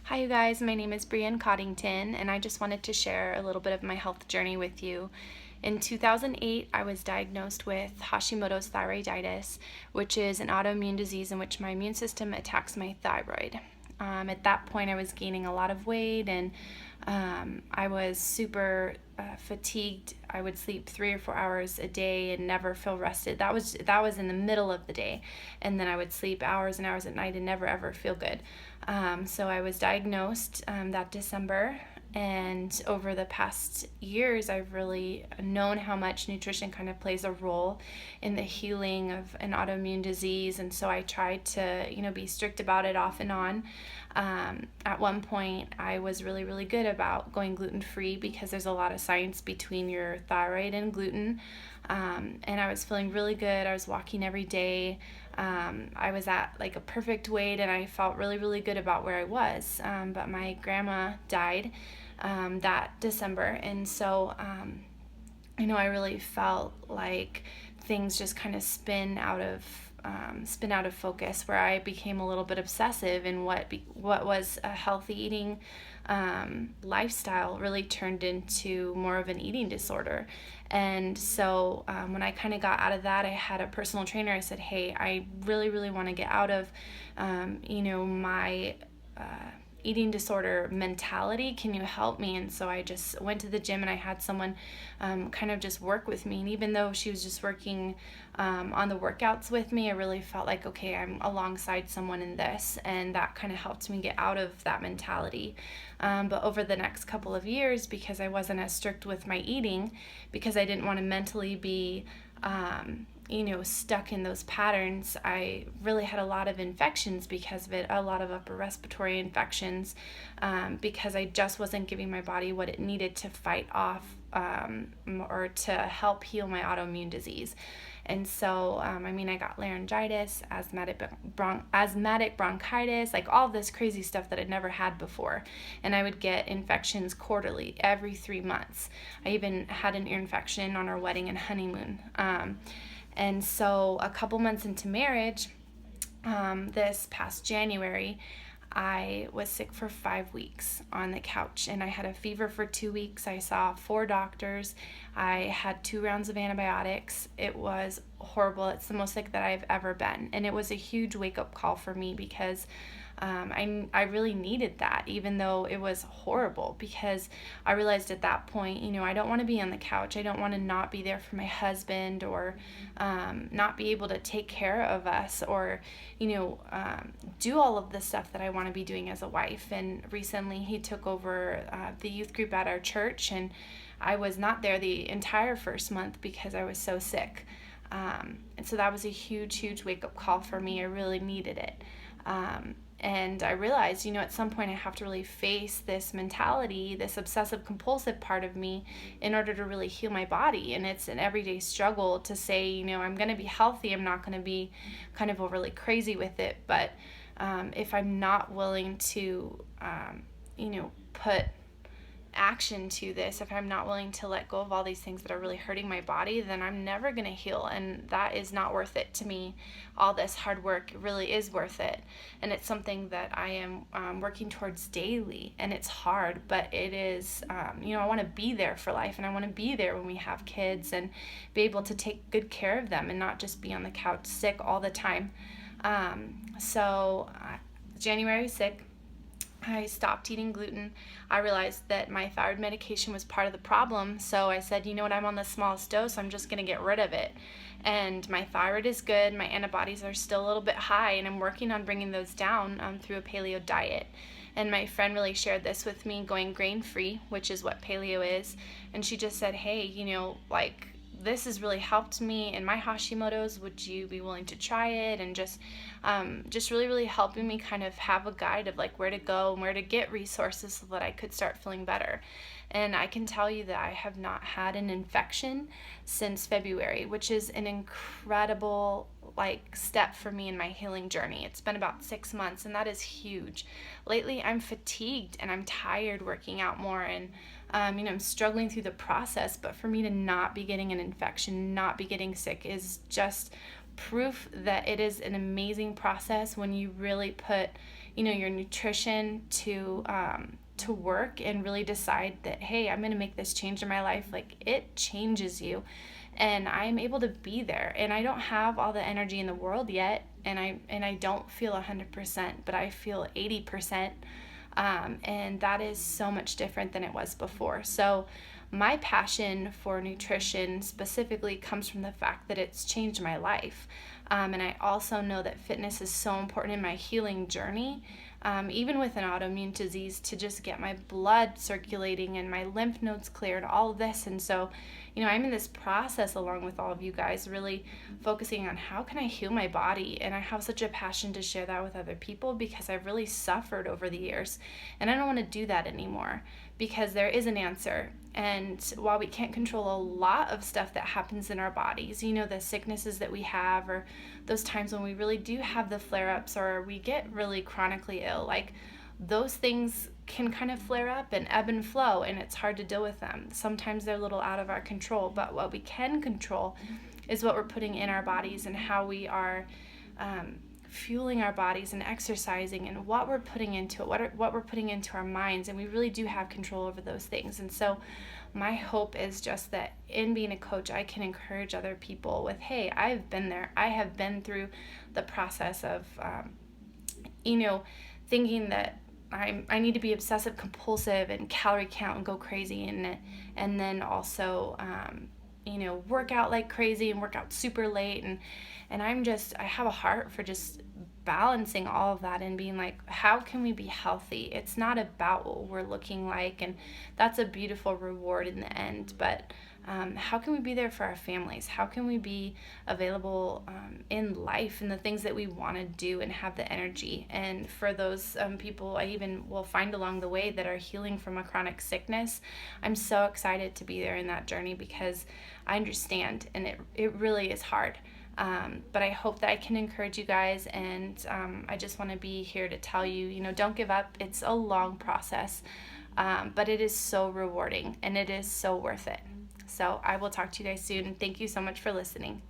Hi, you guys. My name is Bree in Coddington, and I just wanted to share a little bit of my health journey with you. In 2008, I was diagnosed with Hashimoto's thyroiditis, which is an autoimmune disease in which my immune system attacks my thyroid. At that point, I was gaining a lot of weight and I was super fatigued. I would sleep 3 or 4 hours a day and never feel rested. That was in the middle of the day, and then I would sleep hours and hours at night and never ever feel good. So I was diagnosed that December, and over the past years, I've really known how much nutrition kind of plays a role in the healing of an autoimmune disease. And so I tried to, be strict about it off and on. At one point, I was really, really good about going gluten-free because there's a lot of science between your thyroid and gluten. And I was feeling really good. I was walking every day. I was at like a perfect weight, and I felt really, really good about where I was. But my grandma died that December, and so I really felt like things just kind of spin out of focus, where I became a little bit obsessive, and what was a healthy eating lifestyle really turned into more of an eating disorder. And so when I kind of got out of that, I had a personal trainer. I said, hey, I really, really want to get out of my eating disorder mentality. Can you help me? And so I just went to the gym, and I had someone kind of just work with me. And even though she was just working on the workouts with me, I really felt like, okay, I'm alongside someone in this. And that kind of helped me get out of that mentality. But over the next couple of years, because I wasn't as strict with my eating, because I didn't want to mentally be stuck in those patterns, I really had a lot of infections because of it, a lot of upper respiratory infections, because I just wasn't giving my body what it needed to fight off or to help heal my autoimmune disease. And so, I got laryngitis, asthmatic bronchitis, like all this crazy stuff that I'd never had before. And I would get infections quarterly, every 3 months. I even had an ear infection on our wedding and honeymoon. And so a couple months into marriage, this past January, I was sick for 5 weeks on the couch, and I had a fever for 2 weeks. I saw 4 doctors. I had 2 rounds of antibiotics. It was horrible. It's the most sick that I've ever been. And it was a huge wake-up call for me because I really needed that, even though it was horrible, because I realized at that point, I don't want to be on the couch. I don't want to not be there for my husband, or not be able to take care of us, or, do all of the stuff that I want to be doing as a wife. And recently he took over the youth group at our church, and I was not there the entire first month because I was so sick. And so that was a huge, huge wake-up call for me. I really needed it. And I realized, at some point I have to really face this mentality, this obsessive compulsive part of me, in order to really heal my body. And it's an everyday struggle to say, I'm going to be healthy. I'm not going to be kind of overly crazy with it. But if I'm not willing to, put action to this, if I'm not willing to let go of all these things that are really hurting my body, then I'm never going to heal, and that is not worth it to me. All this hard work really is worth it, and it's something that I am working towards daily, and it's hard, but it is, I want to be there for life, and I want to be there when we have kids and be able to take good care of them and not just be on the couch sick all the time. January sick, I stopped eating gluten. I realized that my thyroid medication was part of the problem. So I said, I'm on the smallest dose. I'm just going to get rid of it. And my thyroid is good. My antibodies are still a little bit high, and I'm working on bringing those down through a paleo diet. And my friend really shared this with me, going grain-free, which is what paleo is. And she just said, hey, this has really helped me in my Hashimoto's. Would you be willing to try it? And just really, really helping me kind of have a guide of like where to go and where to get resources so that I could start feeling better. And I can tell you that I have not had an infection since February, which is an incredible step for me in my healing journey. It's been about 6 months, and that is huge. Lately, I'm fatigued and I'm tired working out more, and I'm struggling through the process. But for me to not be getting an infection, not be getting sick, is just proof that it is an amazing process when you really put, your nutrition to work and really decide that, hey, I'm going to make this change in my life. Like, it changes you, and I'm able to be there. And I don't have all the energy in the world yet, and I don't feel 100%, but I feel 80%. And that is so much different than it was before. So my passion for nutrition specifically comes from the fact that it's changed my life. And I also know that fitness is so important in my healing journey, even with an autoimmune disease, to just get my blood circulating and my lymph nodes cleared, all of this. And so, I'm in this process along with all of you guys, really focusing on how can I heal my body. And I have such a passion to share that with other people because I've really suffered over the years. And I don't want to do that anymore because there is an answer. And while we can't control a lot of stuff that happens in our bodies, the sicknesses that we have, or those times when we really do have the flare-ups, or we get really chronically ill, like those things can kind of flare up and ebb and flow, and it's hard to deal with them. Sometimes they're a little out of our control, but what we can control is what we're putting in our bodies and how we are fueling our bodies and exercising, and what we're putting into it, what we're putting into our minds, and we really do have control over those things. And so my hope is just that in being a coach, I can encourage other people with, hey, I've been there. I have been through the process of, thinking that I need to be obsessive compulsive and calorie count and go crazy, and then also work out like crazy and work out super late, and I have a heart for just balancing all of that and being like, how can we be healthy? It's not about what we're looking like, and that's a beautiful reward in the end, but how can we be there for our families? How can we be available in life and the things that we want to do and have the energy? And for those people I even will find along the way that are healing from a chronic sickness, I'm so excited to be there in that journey because I understand, and it really is hard. But I hope that I can encourage you guys, and I just want to be here to tell you, don't give up. It's a long process, but it is so rewarding, and it is so worth it. So I will talk to you guys soon. Thank you so much for listening.